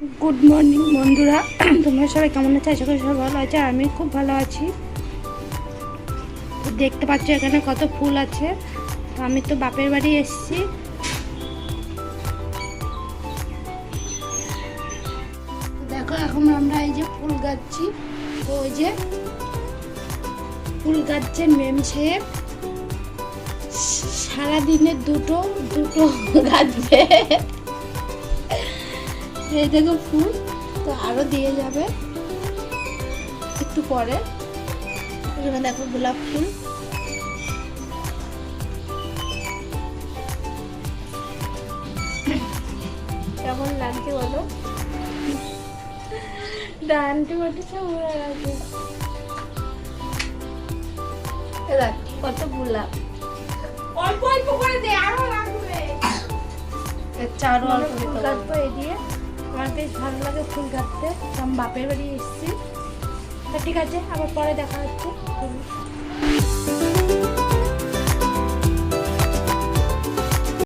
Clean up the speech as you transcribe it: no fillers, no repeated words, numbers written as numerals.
Good morning বন্ধুরা, তোমরা সবাই কেমন আছো? আশা করি সবাই ভালো আছে। আমি খুব ভালো আছি। দেখতে পাচ্ছ এখানে কত ফুল আছে। তো আমি তো বাপের বাড়ি এসেছি। দেখো এখন আমরা এই যে ফুল গাচ্ছি। তো ওই যে ফুল গাচ্ছে মেম সাহেব সারাদিনে দুটো গাছবে। এই দেখো ফুল, তো আরো দিয়ে যাবে একটু পরে। এখানে দেখো গোলাপ ফুল। কেমন লাগছে বলো? ডানটি বাটি সব উড়ে গেছে। দেখ কত গোলাপ, অল্প অল্প করে দে, আরো লাগবে। চারো অল্প ফুল গাছবো এই দিয়ে। আমার বেশ ভালো লাগে ফুল গাছতে। আমি বাপের বাড়ি এসেছি। ঠিক আছে, আবার পরে দেখা হচ্ছে।